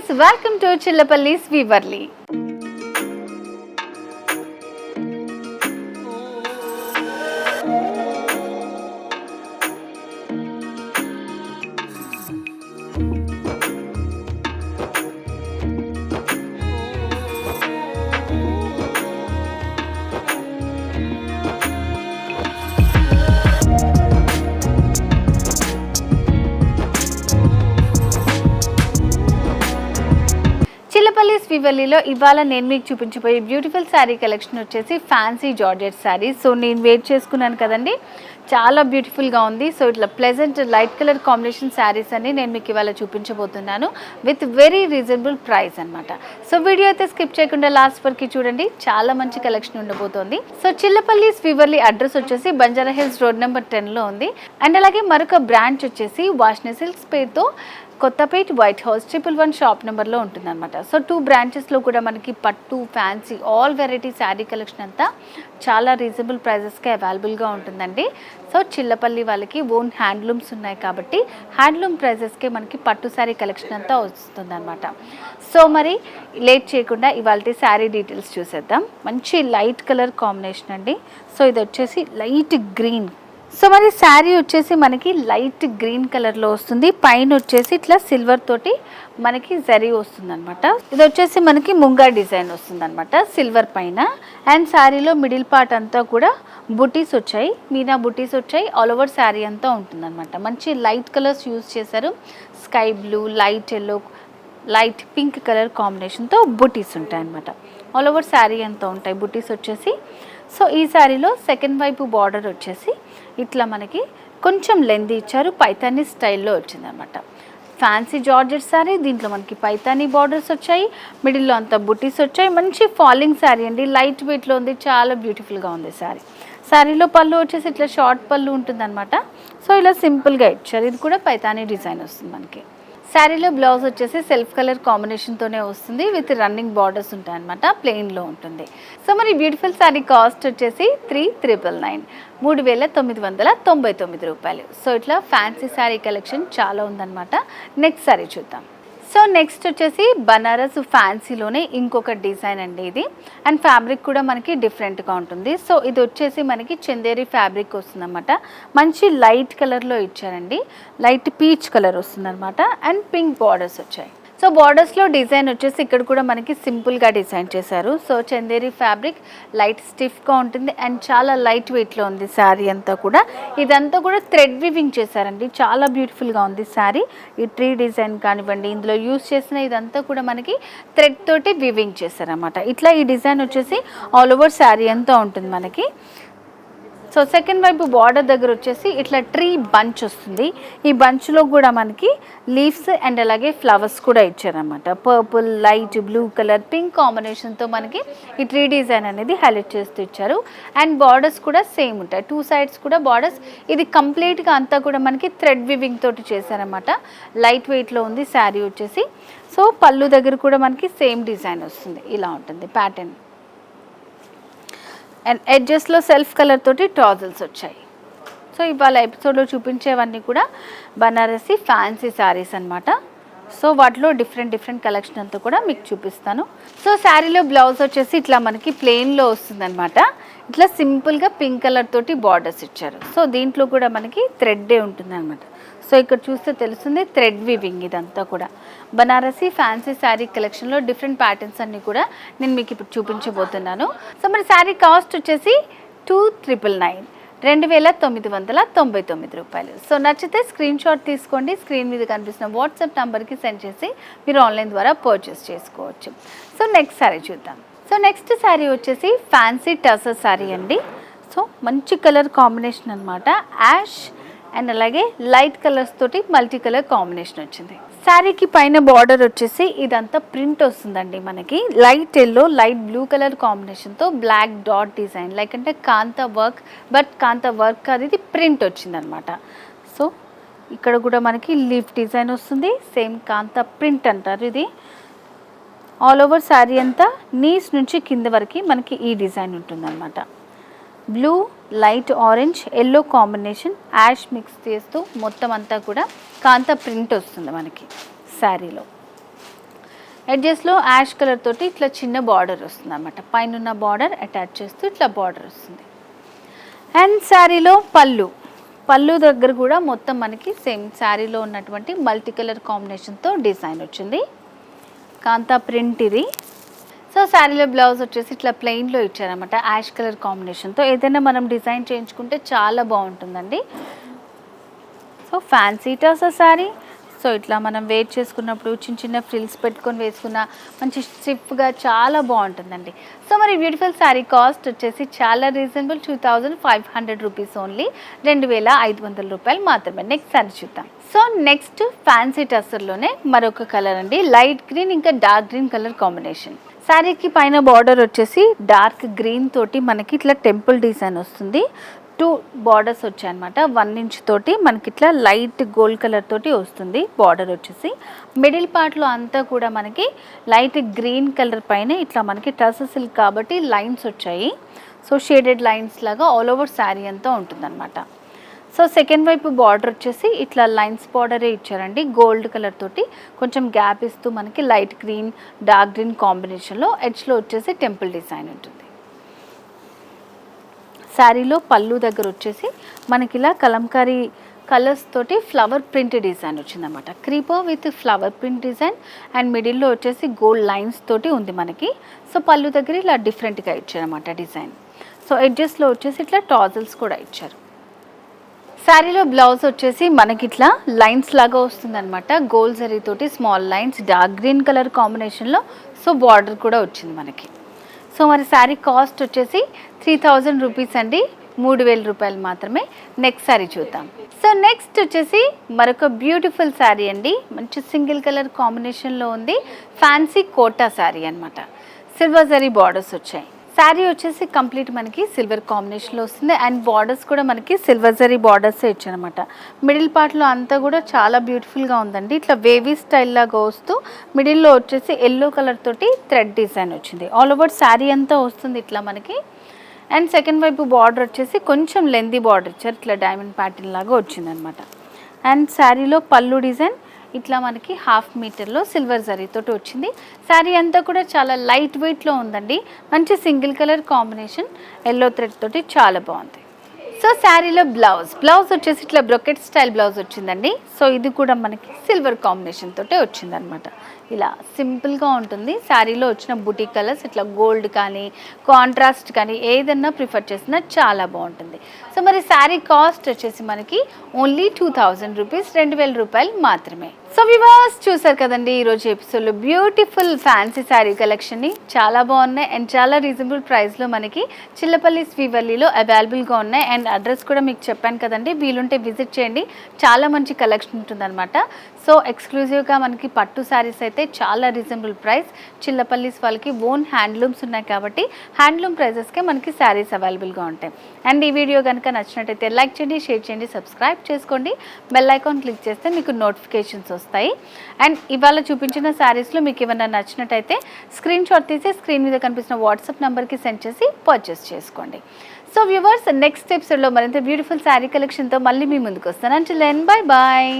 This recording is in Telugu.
Friends, welcome to Chillapalli's weavery. Chillapalli's వీవర్లీలో ఇవాళ నేను మీకు చూపించబోయే బ్యూటిఫుల్ శారీ కలెక్షన్ వచ్చేసి ఫ్యాన్సీ జార్జెట్ శారీ. సో నేను వెయిట్ చేసుకున్నాను కదండి, చాలా బ్యూటిఫుల్గా ఉంది. సో ఇట్లా pleasant light colour combination saris అని నేను మీకు ఇవాళ చూపించబోతున్నాను విత్ వెరీ రీజనబుల్ ప్రైస్ అనమాట. సో వీడియో అయితే స్కిప్ చేయకుండా లాస్ట్ వరకు చూడండి, చాలా మంచి కలెక్షన్ ఉండబోతోంది. సో చిల్లపల్లిస్ వీవర్లీ అడ్రస్ వచ్చేసి బంజారా హిల్స్ రోడ్ నెంబర్ 10లో ఉంది. అండ్ అలాగే మరొక బ్రాంచ్ వచ్చేసి వాష్ని సిల్క్స్ పేరుతో కొత్తపేట్ వైట్ హౌస్ 111 షాప్ నెంబర్లో ఉంటుందన్నమాట. సో 2 బ్రాంచెస్లో కూడా మనకి పట్టు, fancy, all variety sari collection అంతా చాలా రీజనబుల్ ప్రైజెస్కే అవైలబుల్గా ఉంటుందండి. సో చిల్లపల్లి వాళ్ళకి ఓన్ హ్యాండ్లూమ్స్ ఉన్నాయి కాబట్టి హ్యాండ్లూమ్ ప్రైజెస్కే మనకి పట్టు శారీ కలెక్షన్ అంతా వస్తుందన్నమాట. సో మరి లేట్ చేయకుండా ఇవాళ శారీ డీటెయిల్స్ చూసేద్దాం. మంచి లైట్ కలర్ కాంబినేషన్ అండి. సో ఇది వచ్చేసి లైట్ గ్రీన్. సో మరి శారీ వచ్చేసి మనకి లైట్ గ్రీన్ కలర్లో వస్తుంది. పైన వచ్చేసి ఇట్లా సిల్వర్ తోటి మనకి జరీ వస్తుంది అనమాట. ఇది వచ్చేసి మనకి ముంగా డిజైన్ వస్తుంది అనమాట సిల్వర్ పైన. అండ్ శారీలో మిడిల్ పార్ట్ అంతా కూడా బుటీస్ వచ్చాయి, మీనా బుటీస్ వచ్చాయి. ఆల్ ఓవర్ శారీ అంతా ఉంటుందన్నమాట. మంచి లైట్ కలర్స్ యూజ్ చేశారు. Sky blue, light yellow, light pink colour కాంబినేషన్తో బుటీస్ ఉంటాయి అన్నమాట. ఆల్ ఓవర్ శారీ అంతా ఉంటాయి బుటీస్ వచ్చేసి. సో ఈ శారీలో సెకండ్ వైపు బార్డర్ వచ్చేసి ఇట్లా మనకి కొంచెం లెంత్ ఇచ్చారు, పైతానీ స్టైల్లో వచ్చిందనమాట. ఫ్యాన్సీ జార్జెట్ శారీ, దీంట్లో మనకి పైతానీ బార్డర్స్ వచ్చాయి, మిడిల్లో అంతా బుటీస్ వచ్చాయి. మంచి ఫాలింగ్ శారీ అండి, లైట్ వెయిట్లో ఉంది, చాలా బ్యూటిఫుల్గా ఉంది శారీ. శారీలో పళ్ళు వచ్చేసి ఇట్లా షార్ట్ పళ్ళు ఉంటుందన్నమాట. సో ఇలా సింపుల్గా ఇచ్చారు. ఇది కూడా పైతానీ డిజైన్ వస్తుంది మనకి. శారీలో బ్లౌజ్ వచ్చేసి సెల్ఫ్ కలర్ కాంబినేషన్తోనే వస్తుంది, విత్ రన్నింగ్ బార్డర్స్ ఉంటాయి అనమాట, ప్లెయిన్లో ఉంటుంది. సో మరి బ్యూటిఫుల్ శారీ కాస్ట్ వచ్చేసి 3,999 3,999 రూపాయలు. సో ఇట్లా ఫ్యాన్సీ శారీ కలెక్షన్ చాలా ఉందన్నమాట. నెక్స్ట్ శారీ చూద్దాం. సో నెక్స్ట్ వచ్చేసి బనారస్ ఫ్యాన్సీలోనే ఇంకొక డిజైన్ అండి ఇది. అండ్ ఫ్యాబ్రిక్ కూడా మనకి డిఫరెంట్గా ఉంటుంది. సో ఇది వచ్చేసి మనకి చందేరి ఫ్యాబ్రిక్ వస్తుందన్నమాట. మంచి లైట్ కలర్లో ఇచ్చారండి, లైట్ పీచ్ కలర్ వస్తుందన్నమాట. అండ్ పింక్ బార్డర్స్ వచ్చాయి. సో బార్డర్స్లో డిజైన్ వచ్చేసి ఇక్కడ కూడా మనకి సింపుల్గా డిజైన్ చేశారు. సో చందేరి ఫ్యాబ్రిక్ లైట్ స్టిఫ్గా ఉంటుంది అండ్ చాలా లైట్ వెయిట్లో ఉంది శారీ అంతా కూడా. ఇదంతా కూడా థ్రెడ్ వివింగ్ చేశారండి, చాలా బ్యూటిఫుల్గా ఉంది శారీ. ఈ ట్రీ డిజైన్ కానివ్వండి, ఇందులో యూజ్ చేసిన ఇదంతా కూడా మనకి థ్రెడ్ తోటి వివింగ్ చేశారన్నమాట. ఇట్లా ఈ డిజైన్ వచ్చేసి ఆల్ ఓవర్ శారీ అంతా ఉంటుంది మనకి. సో సెకండ్ వైపు బార్డర్ దగ్గర వచ్చేసి ఇట్లా ట్రీ బంచ్ వస్తుంది. ఈ బంచ్లో కూడా మనకి లీవ్స్ అండ్ అలాగే ఫ్లవర్స్ కూడా ఇచ్చారనమాట. Purple, light blue colour, pink కాంబినేషన్తో మనకి ఈ ట్రీ డిజైన్ అనేది హైలైట్ చేస్తూ ఇచ్చారు. అండ్ బార్డర్స్ కూడా సేమ్ ఉంటాయి, 2 సైడ్స్ కూడా బార్డర్స్. ఇది కంప్లీట్గా అంతా కూడా మనకి థ్రెడ్ వివింగ్ తోటి చేశారనమాట. లైట్ వెయిట్లో ఉంది శారీ వచ్చేసి. సో పళ్ళు దగ్గర కూడా మనకి సేమ్ డిజైన్ వస్తుంది, ఇలా ఉంటుంది ప్యాటర్న్. అండ్ ఎడ్జెస్లో సెల్ఫ్ కలర్ తోటి టాజల్స్ వచ్చాయి. సో ఇవాళ ఎపిసోడ్లో చూపించేవన్నీ కూడా బనారసి ఫ్యాన్సీ శారీస్ అనమాట. సో వాటిలో డిఫరెంట్ కలెక్షన్ అంతా కూడా మీకు చూపిస్తాను. సో శారీలో బ్లౌజ్ వచ్చేసి ఇట్లా మనకి ప్లెయిన్లో వస్తుందన్నమాట. ఇట్లా సింపుల్గా పింక్ కలర్ తోటి బార్డర్స్ ఇచ్చారు. సో దీంట్లో కూడా మనకి థ్రెడ్డే ఉంటుంది అనమాట. సో ఇక్కడ చూస్తే తెలుస్తుంది థ్రెడ్ వివింగ్. ఇదంతా కూడా బనారసి ఫ్యాన్సీ శారీ కలెక్షన్లో డిఫరెంట్ ప్యాటర్న్స్ అన్నీ కూడా నేను మీకు ఇప్పుడు చూపించబోతున్నాను. సో మరి శారీ కాస్ట్ వచ్చేసి 2,999 2,999 రూపాయలు. సో నచ్చితే స్క్రీన్ షాట్ తీసుకోండి, స్క్రీన్ మీద కనిపిస్తున్న వాట్సాప్ నెంబర్కి సెండ్ చేసి మీరు ఆన్లైన్ ద్వారా పర్చేస్ చేసుకోవచ్చు. సో నెక్స్ట్ శారీ చూద్దాం. సో నెక్స్ట్ శారీ వచ్చేసి ఫ్యాన్సీ టసర్ శారీ అండి. సో మంచి కలర్ కాంబినేషన్ అనమాట, యాష్ అండ్ అలాగే లైట్ కలర్స్ తోటి మల్టీ కలర్ కాంబినేషన్ వచ్చింది. శారీకి పైన బార్డర్ వచ్చేసి ఇదంతా ప్రింట్ వస్తుందండి మనకి. Light yellow, light blue colour కాంబినేషన్తో బ్లాక్ డాట్ డిజైన్, లైక్ అంటే కాంతా వర్క్, బట్ కాంతా వర్క్ అది ప్రింట్ వచ్చిందనమాట. సో ఇక్కడ కూడా మనకి లీఫ్ డిజైన్ వస్తుంది, సేమ్ కాంతా ప్రింట్ అంటారు ఇది. ఆల్ ఓవర్ శారీ అంతా నీస్ నుంచి కింద వరకు మనకి ఈ డిజైన్ ఉంటుందన్నమాట. Blue, light orange, yellow combination, ash mix చేస్తూ మొత్తం అంతా కూడా కాంతా ప్రింట్ వస్తుంది మనకి శారీలో. ఎడ్జెస్లో యాష్ కలర్ తోటి ఇట్లా చిన్న బార్డర్ వస్తుంది అనమాట. పైన బార్డర్ అటాచ్ చేస్తూ ఇట్లా బార్డర్ వస్తుంది. అండ్ శారీలో పళ్ళు దగ్గర కూడా మొత్తం మనకి సేమ్ శారీలో ఉన్నటువంటి మల్టీ కలర్ కాంబినేషన్తో డిజైన్ వచ్చింది. కాంతా ప్రింట్ ఇది. సో శారీలో బ్లౌజ్ వచ్చేసి ఇట్లా ప్లెయిన్లో ఇచ్చారనమాట యాష్ కలర్ కాంబినేషన్తో. ఏదైనా మనం డిజైన్ చేయించుకుంటే చాలా బాగుంటుందండి. So fancy tussar sari. So ఇట్లా మనం వేర్ చేసుకున్నప్పుడు చిన్న ఫ్రిల్స్ పెట్టుకొని వేసుకున్న మంచి స్టిఫ్గా చాలా బాగుంటుందండి. సో మరి బ్యూటిఫుల్ శారీ కాస్ట్ వచ్చేసి చాలా రీజనబుల్, 2500 రూపీస్ ఓన్లీ, 2500 రూపాయలు మాత్రమే. నెక్స్ట్ శారీ చూద్దాం. సో నెక్స్ట్ ఫ్యాన్సీ టసర్లోనే మరొక కలర్ అండి, లైట్ గ్రీన్ ఇంకా డార్క్ గ్రీన్ కలర్ కాంబినేషన్. శారీకి పైన బార్డర్ వచ్చేసి డార్క్ గ్రీన్ తోటి మనకి ఇట్లా టెంపుల్ డిజైన్ వస్తుంది. 2 బార్డర్స్ వచ్చాయన్నమాట. 1 ఇంచ్ తోటి మనకి ఇట్లా లైట్ గోల్డ్ కలర్ తోటి వస్తుంది బార్డర్ వచ్చేసి. మిడిల్ పార్ట్లో అంతా కూడా మనకి లైట్ గ్రీన్ కలర్ పైన ఇట్లా మనకి టసర్ సిల్క్ కాబట్టి లైన్స్ వచ్చాయి. సో షేడెడ్ లైన్స్ లాగా ఆల్ ఓవర్ శారీ అంతా ఉంటుందన్నమాట. సో సెకండ్ వైపు బార్డర్ వచ్చేసి ఇట్లా లైన్స్ బార్డరే ఇచ్చారండి, గోల్డ్ కలర్ తోటి కొంచెం గ్యాప్ ఇస్తూ మనకి లైట్ గ్రీన్ డార్క్ గ్రీన్ కాంబినేషన్లో ఎడ్జ్లో వచ్చేసి టెంపుల్ డిజైన్ ఉంటుంది. శారీలో పళ్ళు దగ్గర వచ్చేసి మనకి ఇలా కలంకారీ కలర్స్ తోటి ఫ్లవర్ ప్రింట్ డిజైన్ వచ్చిందన్నమాట. Creeper with flower print design and మిడిల్లో వచ్చేసి గోల్డ్ లైన్స్ తోటి ఉంది మనకి. సో పళ్ళు దగ్గర ఇలా డిఫరెంట్గా ఇచ్చారన్నమాట డిజైన్. సో ఎడ్జెస్లో వచ్చేసి ఇట్లా టాజల్స్ కూడా ఇచ్చారు. శారీలో బ్లౌజ్ వచ్చేసి మనకి ఇట్లా లైన్స్ లాగా వస్తుందన్నమాట, గోల్డ్ జరీ తోటి small lines dark green colour కాంబినేషన్లో. సో బార్డర్ కూడా వచ్చింది మనకి. సో మరి శారీ కాస్ట్ వచ్చేసి 3000 రూపీస్ అండి, 3000 రూపాయలు మాత్రమే. నెక్స్ట్ శారీ చూద్దాం. సో నెక్స్ట్ వచ్చేసి మరొక బ్యూటిఫుల్ శారీ అండి, మంచి సింగిల్ కలర్ కాంబినేషన్లో ఉంది. ఫ్యాన్సీ కోటా శారీ అనమాట. సిల్వర్ జరీ బార్డర్స్ వచ్చాయి. శారీ వచ్చేసి కంప్లీట్ మనకి సిల్వర్ కాంబినేషన్లో వస్తుంది అండ్ బార్డర్స్ కూడా మనకి సిల్వర్ జరీ బార్డర్సే ఇచ్చారనమాట. మిడిల్ పార్ట్లో అంతా కూడా చాలా బ్యూటిఫుల్గా ఉందండి. ఇట్లా వేవీ స్టైల్ లాగా వస్తూ మిడిల్లో వచ్చేసి ఎల్లో కలర్ తోటి థ్రెడ్ డిజైన్ వచ్చింది. ఆల్ ఓవర్ శారీ అంతా వస్తుంది ఇట్లా మనకి. అండ్ సెకండ్ వైపు బార్డర్ వచ్చేసి కొంచెం లెంతీ బార్డర్ ఇచ్చారు, ఇట్లా డైమండ్ ప్యాటర్న్ లాగా వచ్చిందనమాట. అండ్ శారీలో పళ్ళు డిజైన్ ఇట్లా మనకి 1/2 మీటర్లో సిల్వర్ జరీతోటి వచ్చింది. శారీ అంతా కూడా చాలా లైట్ వెయిట్లో ఉందండి. మంచి single colour combination yellow thread తోటి చాలా బాగుంది. సో శారీలో బ్లౌజ్ వచ్చేసి ఇట్లా బ్రొకెట్ స్టైల్ బ్లౌజ్ వచ్చిందండి. సో ఇది కూడా మనకి సిల్వర్ కాంబినేషన్ తోటే వచ్చిందనమాట. ఇలా సింపుల్గా ఉంటుంది. శారీలో వచ్చిన బుటీ కలర్స్ ఇట్లా గోల్డ్ కానీ కాంట్రాస్ట్ కానీ ఏదన్నా ప్రిఫర్ చేసినా చాలా బాగుంటుంది. సో మరి శారీ కాస్ట్ వచ్చేసి మనకి ఓన్లీ 2000 రూపీస్, 2000 రూపాయలు మాత్రమే. సో వ్యూవర్స్ చూసారు కదండి ఈరోజు ఎపిసోడ్లో బ్యూటిఫుల్ ఫ్యాన్సీ శారీ కలెక్షన్ని. చాలా బాగున్నాయి అండ్ చాలా రీజనబుల్ ప్రైస్లో మనకి చిల్లపల్లి శ్రీవల్లిలో అవైలబుల్గా ఉన్నాయి. అండ్ అడ్రస్ కూడా మీకు చెప్పాను కదండి, వీలుంటే విజిట్ చేయండి, చాలా మంచి కలెక్షన్ ఉంటుందన్నమాట. సో ఎక్స్క్లూజివ్గా మనకి పట్టు శారీస్ అయితే చాలా రీజనబుల్ ప్రైస్. చిల్లపల్లిస్ వాళ్ళకి ఓన్ హ్యాండ్లూమ్స్ ఉన్నాయి కాబట్టి హ్యాండ్లూమ్ ప్రైజెస్కే మనకి శారీస్ అవైలబుల్గా ఉంటాయి. అండ్ ఈ వీడియో కనుక నచ్చినట్టయితే లైక్ చేయండి, షేర్ చేయండి, సబ్స్క్రైబ్ చేసుకోండి. బెల్ ఐకాన్ క్లిక్ చేస్తే మీకు నోటిఫికేషన్స్ వస్తాయి. అండ్ ఇవాళ చూపించిన శారీస్లో మీకు ఏమైనా నచ్చినట్టయితే స్క్రీన్ షాట్ తీసి స్క్రీన్ మీద కనిపిస్తున్న వాట్సాప్ నెంబర్కి సెండ్ చేసి పర్చేస్ చేసుకోండి. సో వ్యూవర్స్ నెక్స్ట్ ఎపిసోడ్లో మరింత బ్యూటిఫుల్ శారీ కలెక్షన్తో మళ్ళీ మీ ముందుకు వస్తాను. Until then bye bye.